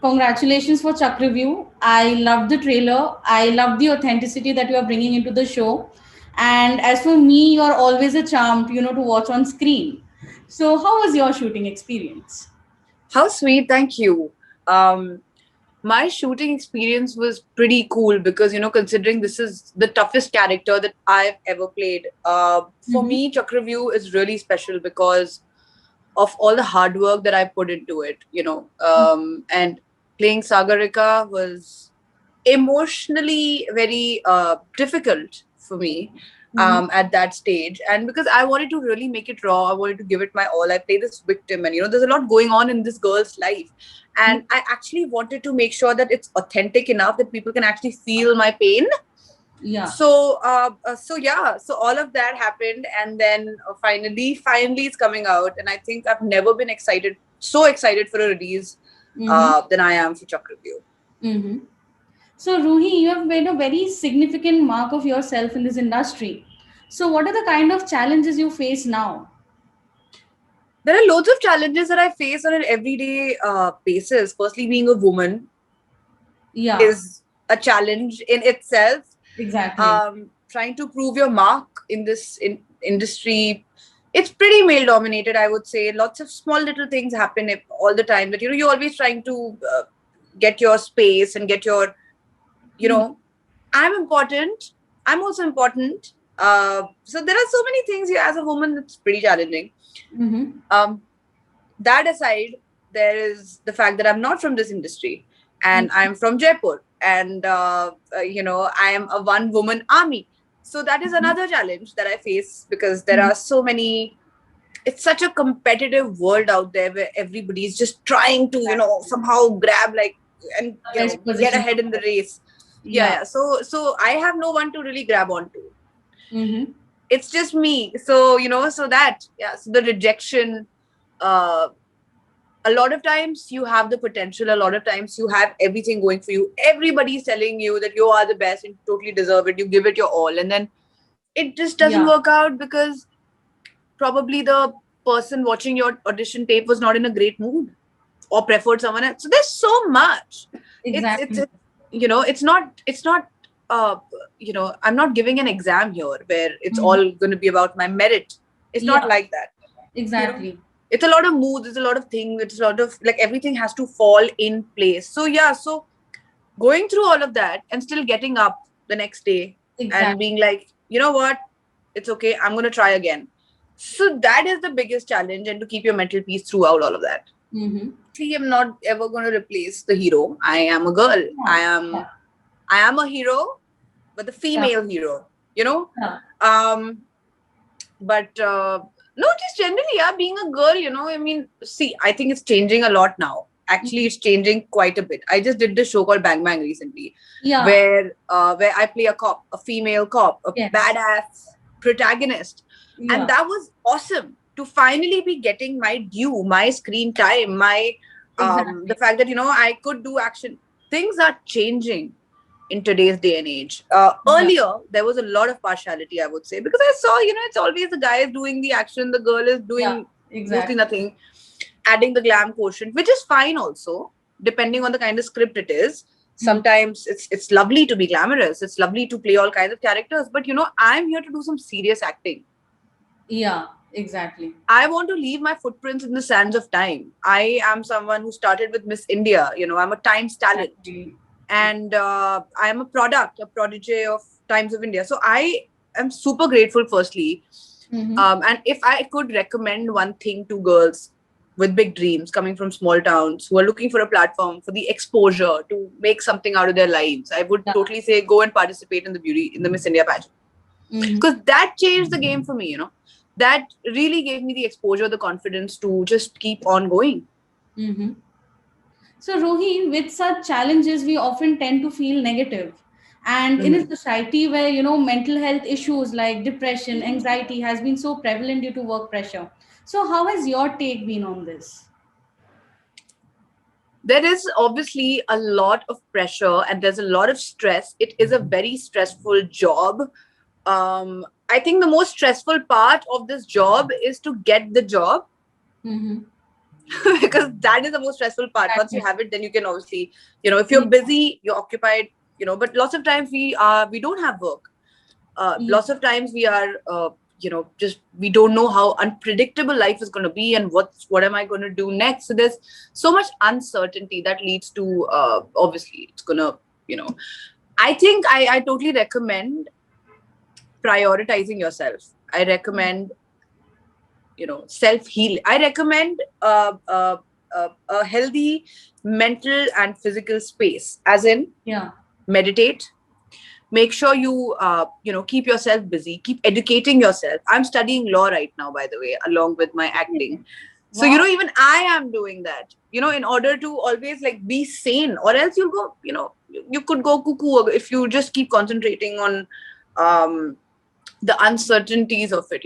Congratulations for Chakravyuh. I love the trailer. I love the authenticity that you are bringing into the show. And as for me, you are always a charm, to watch on screen. So, how was your shooting experience? How sweet, thank you. Um, my shooting experience was pretty cool because, considering this is the toughest character that I've ever played, for Mm-hmm. me, Chakravyuh is really special because of all the hard work that I put into it, and playing Sagarika was emotionally very difficult for me Mm-hmm. at that stage. And because I wanted to really make it raw, I wanted to give it my all. I play this victim, and there's a lot going on in this girl's life. And I actually wanted to make sure that it's authentic enough that people can actually feel my pain. Yeah. So all of that happened, and then finally, it's coming out, and I think I've never been so excited for a release Mm-hmm. than I am for Chakravyuh. Mm-hmm. So, Ruhi, you have made a very significant mark of yourself in this industry. So, what are the kind of challenges you face now? There are loads of challenges that I face on an everyday basis. Firstly, being a woman Yeah, is a challenge in itself. exactly. Trying to prove your mark in this industry, it's pretty male dominated, I would say. Lots of small little things happen all the time that you're always trying to get your space and get your you Mm-hmm. know I'm important, I'm also important. So there are so many things here as a woman that's pretty challenging. Mm-hmm. um, that aside, there is the fact that I'm not from this industry and I'm from Jaipur, and I am a one woman army. So that is Mm-hmm. another challenge that I face because there are so many. It's such a competitive world out there where everybody's just trying to, somehow grab and The best get position. ahead in the race. Yeah, Yeah. yeah. So I have no one to really grab onto. Mm-hmm. It's just me. So the rejection, uh a lot of times you have the potential, a lot of times you have everything going for you, everybody's telling you that you are the best and totally deserve it, you give it your all, and then it just doesn't Yeah. work out because probably the person watching your audition tape was not in a great mood or preferred someone else. So there's so much. It's Exactly. it's not uh I'm not giving an exam here where it's Mm-hmm. all going to be about my merit. It's not Yeah. like that. you know Exactly. it's a lot of moods, it's a lot of things, it's a lot of everything has to fall in place. So going through all of that and still getting up the next day and Exactly. being like, you know what, it's okay, I'm going to try again. So that is the biggest challenge, and to keep your mental peace throughout all of that. Mm-hmm. See, I'm not ever going to replace the hero. I am a girl. Yeah. Yeah. I am a hero, but the Yeah. female hero, you know Yeah. um but no, just generally, yeah, being a girl, I mean, see, I think it's changing a lot now. Actually, it's changing quite a bit. I just did this show called Bang Bang recently, Yeah. where I play a cop, a female cop, a Yes. badass protagonist. And Yeah. that was awesome to finally be getting my due, my screen time, my the Exactly. fact that I could do action. Things are changing in today's day and age. Yeah. Earlier, there was a lot of partiality, I would say, because I saw, it's always the guy is doing the action, the girl is Yeah. doing mostly Exactly. nothing, adding the glam quotient, which is fine also, depending on the kind of script it is. Mm. Sometimes it's lovely to be glamorous, it's lovely to play all kinds of characters, but I'm here to do some serious acting. Yeah. Exactly. I want to leave my footprints in the sands of time. I am someone who started with Miss India. I'm a Times talent, Exactly. and I am a product, a protege of Times of India. So I am super grateful, firstly. Mm-hmm. And if I could recommend one thing to girls with big dreams coming from small towns who are looking for a platform for the exposure to make something out of their lives, I would Yeah. totally say go and participate in the Miss India pageant, Mm-hmm. because that changed the game for me. That really gave me the exposure, the confidence to just keep on going. Mm-hmm. So, Rohi, with such challenges, we often tend to feel negative. And in a Mhm. society where, mental health issues like depression, anxiety has been so prevalent due to work pressure. So, how has your take been on this? There is obviously a lot of pressure and there's a lot of stress. It is a very stressful job. I think the most stressful part of this job is to get the job. Mm-hmm. because that is the most stressful part. Once you Exactly. have it, then you can obviously, if you're Yeah. busy, you're occupied, but lots of times we don't have work. Yeah. Lots of times we are, just we don't know how unpredictable life is going to be and what am I going to do next. So there's so much uncertainty that leads to, obviously, it's going to, you know, I think I totally recommend prioritizing yourself. I recommend, self heal. I recommend a healthy mental and physical space, as in Yeah. meditate. Make sure you keep yourself busy, keep educating yourself. I'm studying law right now, by the way, along with my acting. Okay. So Wow. even I am doing that, in order to always like be sane, or else you'll go, you could go cuckoo if you just keep concentrating on um the uncertainties of it.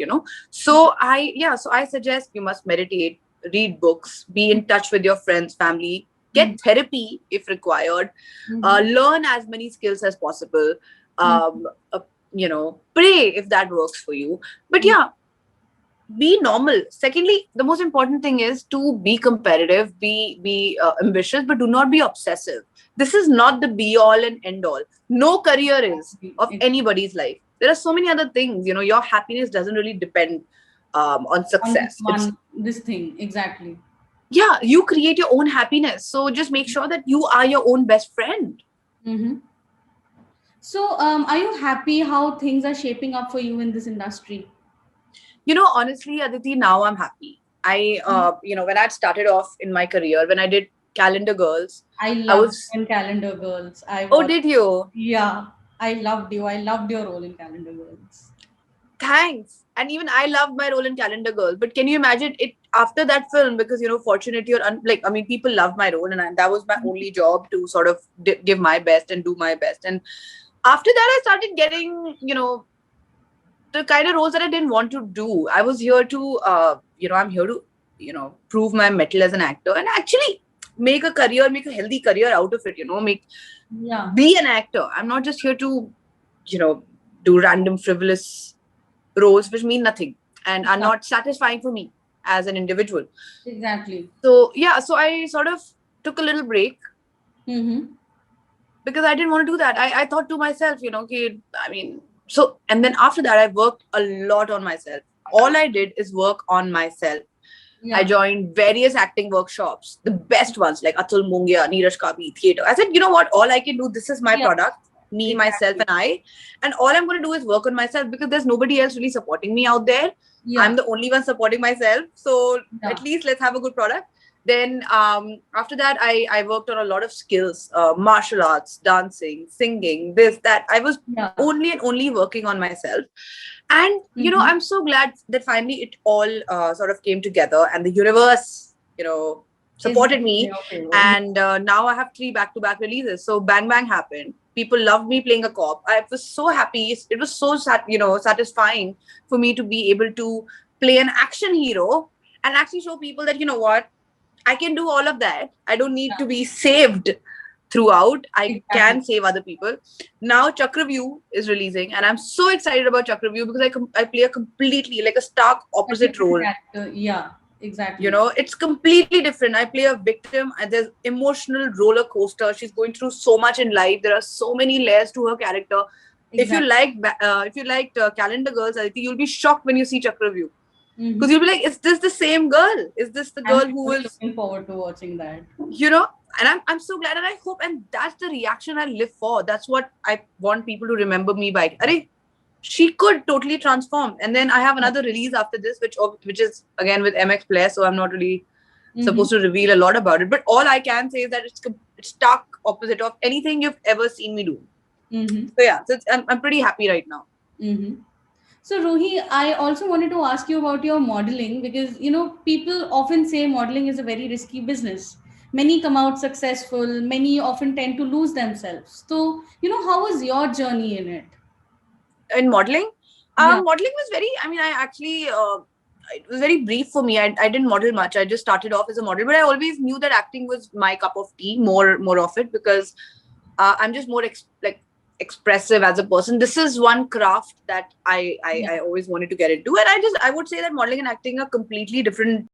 So I suggest you must meditate, read books, be in touch with your friends, family, get therapy if required, Mm-hmm. learn as many skills as possible, Mm-hmm. um uh, pray if that works for you. But yeah, be normal. Secondly, the most important thing is to be competitive, be ambitious, but do not be obsessive. This is not the be all and end all. No career is of Exactly. anybody's life. There are so many other things. Your happiness doesn't really depend on On this success. It's, one, this thing. Exactly. yeah, you create your own happiness. So just make sure that you are your own best friend. Mm-hmm. So, are you happy how things are shaping up for you in this industry? Honestly, Aditi, now I'm happy. When I started off in my career, when I did Calendar Girls, I I loved was, you in Calendar Girls. I oh, watched. did you? Yeah, I loved you. I loved your role in Calendar Girls. Thanks. And even I loved my role in Calendar Girl. But can you imagine it after that film? Because, fortunately or like, I mean, people loved my role, and that was my only job to sort of give my best and do my best. And after that, I started getting, the kind of roles that I didn't want to do. I was here to, I'm here to, prove my mettle as an actor and actually make a career, make a healthy career out of it, Yeah, be an actor. I'm not just here to, you know, do random frivolous roles which mean nothing and are yeah, not satisfying for me as an individual. exactly. So yeah, so I sort of took a little break Mm-hmm. because I didn't want to do that. I thought to myself, I mean, so, and then after that, I worked a lot on myself. All I did is work on myself. I Yeah, joined various acting workshops, the best ones like Atul Mungia, Neeraj Kabi, theater. I said, you know what? All I can do, this is my yeah, product, me, myself, exactly. and I. And all I'm going to do is work on myself because there's nobody else really supporting me out there. I'm Yeah, the only one supporting myself. So at yeah, least let's have a good product. Then after that, I worked on a lot of skills, martial arts, dancing, singing, this, that. I was yeah. only and only working on myself. And, Mm-hmm. I'm so glad that finally it all sort of came together and the universe, Is supported in me. your favor. Yeah. And now I have 3 back-to-back releases. So Bang Bang happened. People loved me playing a cop. I was so happy. It was so satisfying for me to be able to play an action hero and actually show people that, what, I can do all of that. I don't need to be saved throughout. I Exactly. can save other people. Now Chakravyuh is releasing, and I'm so excited about Chakravyuh because I play a completely like a stark A opposite different role. character. Yeah, exactly. It's completely different. I play a victim, and there's emotional roller coaster. She's going through so much in life. There are so many layers to her character. Exactly. If you liked Calendar Girls, I think you'll be shocked when you see Chakravyuh because Mm-hmm. you'll be like, is this the same girl? Is this the I'm girl who really was, looking forward to watching that. you know and I'm so glad, and I hope, and that's the reaction I live for. That's what I want people to remember me by. Arey, she could totally transform. And then I have Yeah. another release after this, which is again with MX Player, so I'm not really Mm-hmm. supposed to reveal a lot about it, but all I can say is that it's stark opposite of anything you've ever seen me do. Mm-hmm. So yeah, I'm pretty happy right now. Mm-hmm. So, Rohi, I also wanted to ask you about your modeling because, people often say modeling is a very risky business. Many come out successful, many often tend to lose themselves. So, how was your journey in it? In modeling, Yeah. modeling was very, I mean, I actually it was very brief for me. I didn't model much. I just started off as a model, but I always knew that acting was my cup of tea, more of it, because I'm just more like expressive as a person. This is one craft that Yeah. I always wanted to get into, and I would say that modeling and acting are completely different